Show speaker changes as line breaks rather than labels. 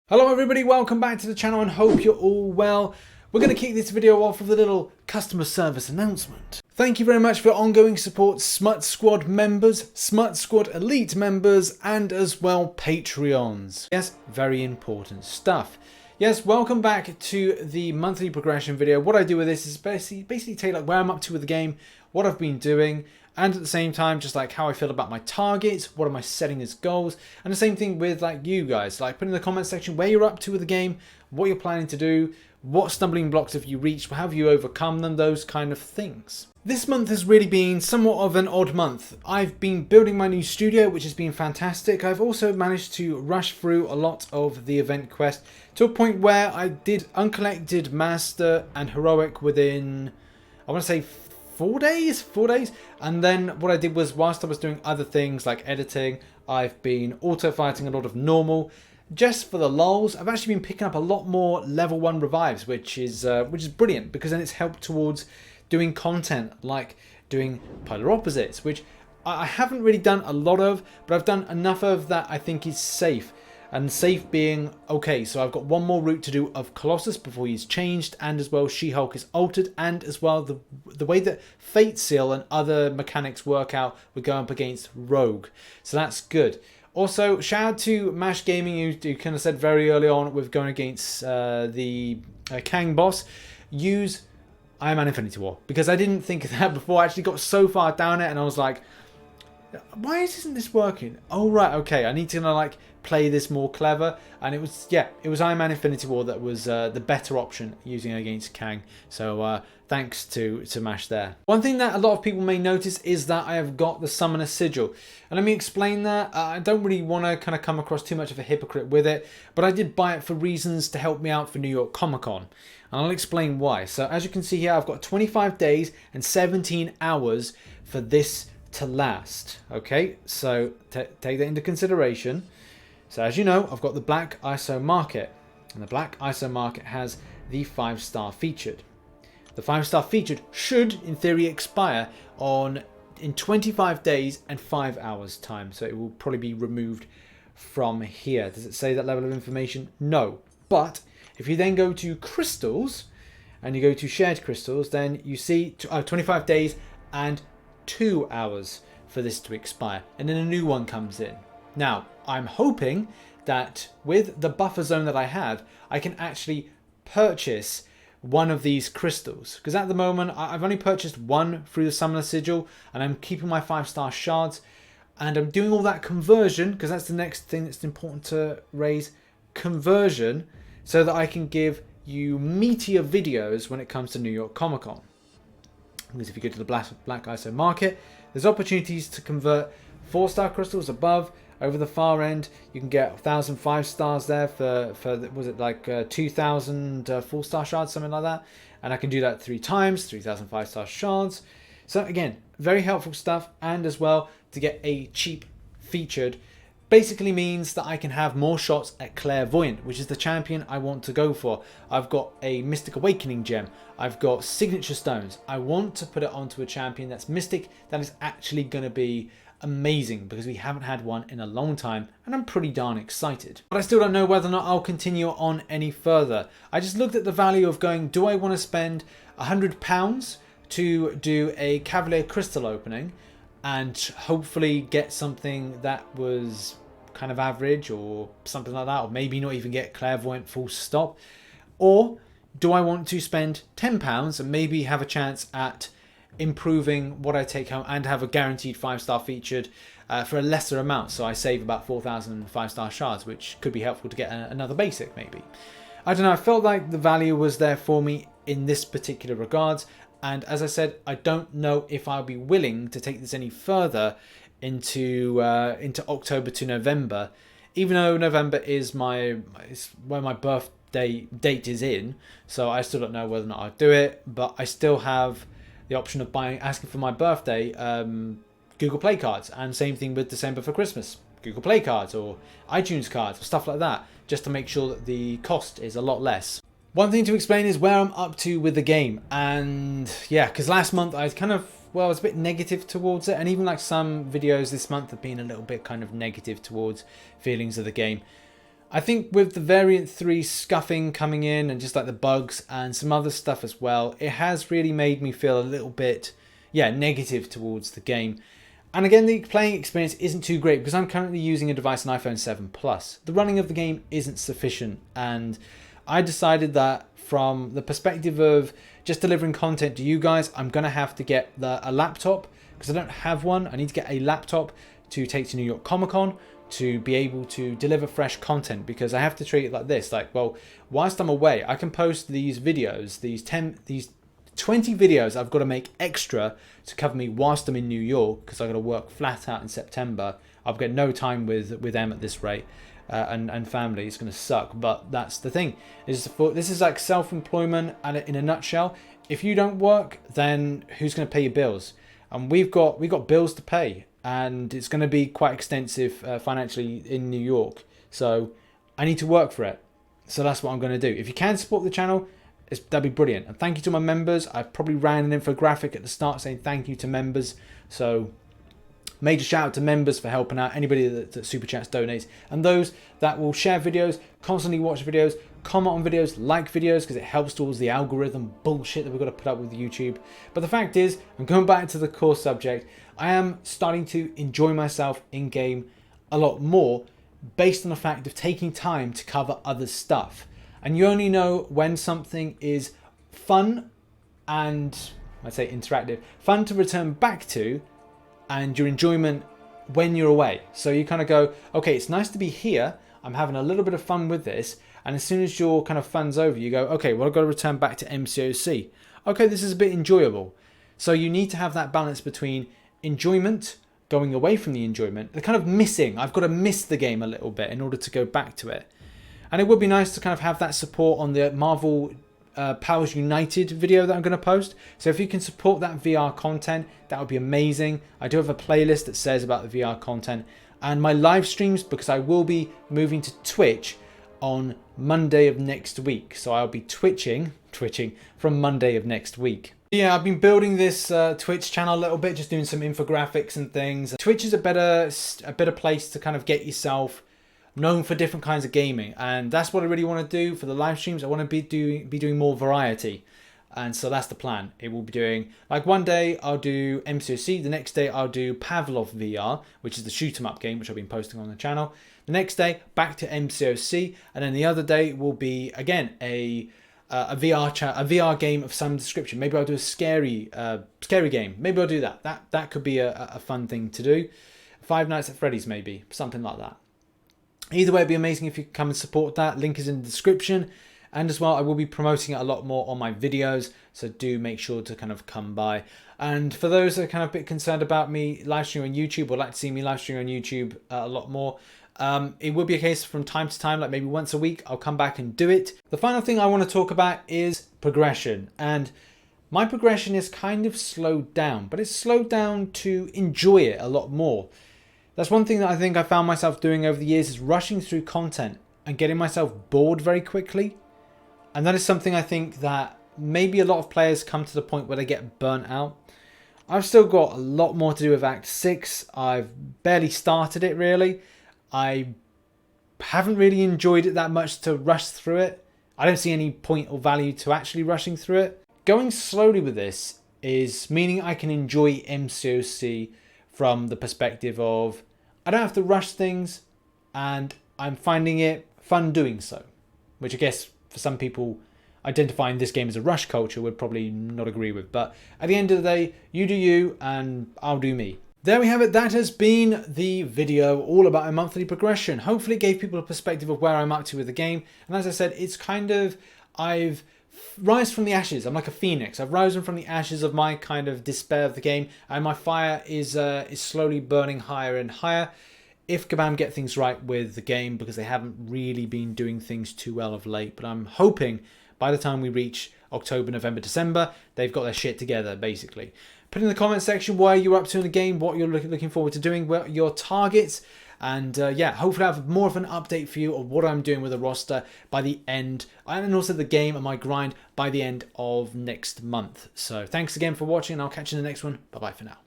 Hello everybody, welcome back to the channel and hope you're all well. We're going to kick this video off with a little customer service announcement. Thank you very much for ongoing support, Smut Squad members, Smut Squad Elite members, and as well Patreons. Yes, very important stuff. Yes, welcome back to the monthly progression video. What I do with this is basically take like where I'm up to with the game, what I've been doing, and at the same time just like how I feel about my targets, what am I setting as goals, and the same thing with like you guys, like put in the comment section where you're up to with the game, what you're planning to do, what stumbling blocks have you reached, how have you overcome them, those kind of things. This month has really been somewhat of an odd month. I've been building my new studio, which has been fantastic. I've also managed to rush through a lot of the event quest to a point where I did Uncollected, Master, and Heroic within, I want to say 4 days? 4 days? And then what I did was, whilst I was doing other things like editing, I've been auto-fighting a lot of normal. Just for the lulz, I've actually been picking up a lot more level 1 revives, which is brilliant, because then it's helped towards doing content like doing polar opposites, which I haven't really done a lot of, but I've done enough of that I think is safe. And safe being, okay, so I've got one more route to do of Colossus before he's changed, and as well She-Hulk is altered, and as well the way that Fate Seal and other mechanics work out, we're going up against Rogue. So that's good. Also, shout out to Mash Gaming, who kind of said very early on with going against the Kang boss, use Iron Man Infinity War, because I didn't think of that before. I actually got so far down it and I was like, why isn't this working? Oh right, okay, I need to like play this more clever, and it was, yeah, it was Iron Man Infinity War that was the better option using against Kang. So thanks to Mash there. One thing that a lot of people may notice is that I have got the Summoner Sigil, and let me explain that. I don't really want to kind of come across too much of a hypocrite with it, but I did buy it for reasons to help me out for New York Comic Con. And I'll explain why. So as you can see here, I've got 25 days and 17 hours for this to last. Okay, so take that into consideration. So as you know, I've got the Black ISO Market, and the Black ISO Market has the 5-star featured. The 5-star featured should, in theory, expire in 25 days and 5 hours time. So it will probably be removed from here. Does it say that level of information? No. But if you then go to crystals and you go to shared crystals, then you see 25 days and 2 hours for this to expire, and then a new one comes in. Now, I'm hoping that with the buffer zone that I have, I can actually purchase one of these crystals, because at the moment I've only purchased one through the Summoner Sigil, and I'm keeping my 5-star shards, and I'm doing all that conversion, because that's the next thing that's important to raise, conversion, so that I can give you meatier videos when it comes to New York Comic Con. Because if you go to the Black ISO Market, there's opportunities to convert 4-star crystals above. Over the far end, you can get 1,000 5-stars there for was it like 2,000 4-star shards, something like that. And I can do that 3 times, 3,000 5-star shards. So again, very helpful stuff. And as well, to get a cheap featured basically means that I can have more shots at Clairvoyant, which is the champion I want to go for. I've got a Mystic Awakening gem. I've got signature stones. I want to put it onto a champion that's Mystic, that is actually going to be amazing, because we haven't had one in a long time, and I'm pretty darn excited. But I still don't know whether or not I'll continue on any further. I just looked at the value of going, do I want to spend £100 to do a Cavalier Crystal opening, and hopefully get something that was kind of average or something like that, or maybe not even get Clairvoyant full stop? Or do I want to spend £10 and maybe have a chance at improving what I take home and have a guaranteed 5-star featured for a lesser amount? So I save about 4,000 5-star shards, which could be helpful to get another basic maybe. I don't know, I felt like the value was there for me in this particular regards. And as I said, I don't know if I'll be willing to take this any further into October to November, even though November is where my birthday date is in. So I still don't know whether or not I'll do it, but I still have the option of asking for my birthday Google Play cards, and same thing with December for Christmas, Google Play cards or iTunes cards or stuff like that, just to make sure that the cost is a lot less. One thing to explain is where I'm up to with the game, and yeah, because last month I was a bit negative towards it, and even like some videos this month have been a little bit kind of negative towards feelings of the game. I think with the variant 3 scuffing coming in and just like the bugs and some other stuff as well, it has really made me feel a little bit, negative towards the game. And again, the playing experience isn't too great because I'm currently using a device, an iPhone 7 Plus. The running of the game isn't sufficient, and I decided that from the perspective of just delivering content to you guys, I'm going to have to get a laptop because I don't have one. I need to get a laptop to take to New York Comic Con to be able to deliver fresh content, because I have to treat it like this. Like, well, whilst I'm away, I can post these videos, these 20 videos I've got to make extra to cover me whilst I'm in New York, because I've got to work flat out in September. I've got no time with them at this rate, and family. It's going to suck, but that's the thing. This is like self-employment, and in a nutshell, if you don't work, then who's going to pay your bills? And we've got bills to pay, and it's going to be quite extensive financially in New York. So I need to work for it. So that's what I'm going to do. If you can support the channel, that'd be brilliant. And thank you to my members. I probably ran an infographic at the start saying thank you to members. So major shout out to members for helping out, anybody that super chats, donates, and those that will share videos, constantly watch videos, comment on videos, like videos, because it helps towards the algorithm bullshit that we've got to put up with YouTube. But the fact is, I'm going back to the core subject. I am starting to enjoy myself in game a lot more, based on the fact of taking time to cover other stuff. And you only know when something is fun and, I'd say interactive, fun to return back to, and your enjoyment when you're away. So you kind of go, okay, it's nice to be here. I'm having a little bit of fun with this. And as soon as your kind of fun's over, you go, okay, well, I've got to return back to Mcoc. Okay, this is a bit enjoyable. So you need to have that balance between enjoyment, going away from the enjoyment, the kind of missing. I've got to miss the game a little bit in order to go back to it. And it would be nice to kind of have that support on the Marvel Powers United video that I'm going to post. So if you can support that VR content, that would be amazing. I do have a playlist that says about the VR content and my live streams, because I will be moving to Twitch on Monday of next week. So I'll be twitching from Monday of next week. Yeah, I've been building this Twitch channel a little bit, just doing some infographics and things. Twitch is a better place to kind of get yourself known for different kinds of gaming, and that's what I really want to do for the live streams. I want to be doing more variety, and so that's the plan. It will be doing, like, one day I'll do Mcoc, the next day I'll do Pavlov VR, which is the shoot 'em up game which I've been posting on the channel. The next day back to Mcoc, and then the other day will be again a VR game of some description. Maybe I'll do a scary game. Maybe I'll do that. That could be a fun thing to do. Five Nights at Freddy's, maybe something like that. Either way, it'd be amazing if you could come and support that. Link is in the description. And as well, I will be promoting it a lot more on my videos. So do make sure to kind of come by. And for those that are kind of a bit concerned about me live streaming on YouTube, or like to see me live stream on YouTube a lot more, it will be a case from time to time, like maybe once a week, I'll come back and do it. The final thing I want to talk about is progression. And my progression is kind of slowed down, but it's slowed down to enjoy it a lot more. That's one thing that I think I found myself doing over the years, is rushing through content and getting myself bored very quickly. And that is something I think that maybe a lot of players come to the point where they get burnt out. I've still got a lot more to do with Act 6. I've barely started it really. I haven't really enjoyed it that much to rush through it. I don't see any point or value to actually rushing through it. Going slowly with this is meaning I can enjoy Mcoc from the perspective of I don't have to rush things, and I'm finding it fun doing so. Which I guess for some people identifying this game as a rush culture would probably not agree with. But at the end of the day, you do you and I'll do me. There we have it. That has been the video all about my monthly progression. Hopefully it gave people a perspective of where I'm up to with the game. And as I said, it's kind of, I've rise from the ashes. I'm like a phoenix. I've risen from the ashes of my kind of despair of the game, and my fire is slowly burning higher and higher. If Kabam get things right with the game, because they haven't really been doing things too well of late. But I'm hoping by the time we reach October, November, December, they've got their shit together, basically. Put in the comment section where you're up to in the game, what you're looking forward to doing, what your targets. And yeah, hopefully I have more of an update for you of what I'm doing with the roster by the end, and also the game and my grind by the end of next month. So thanks again for watching, and I'll catch you in the next one. Bye bye for now.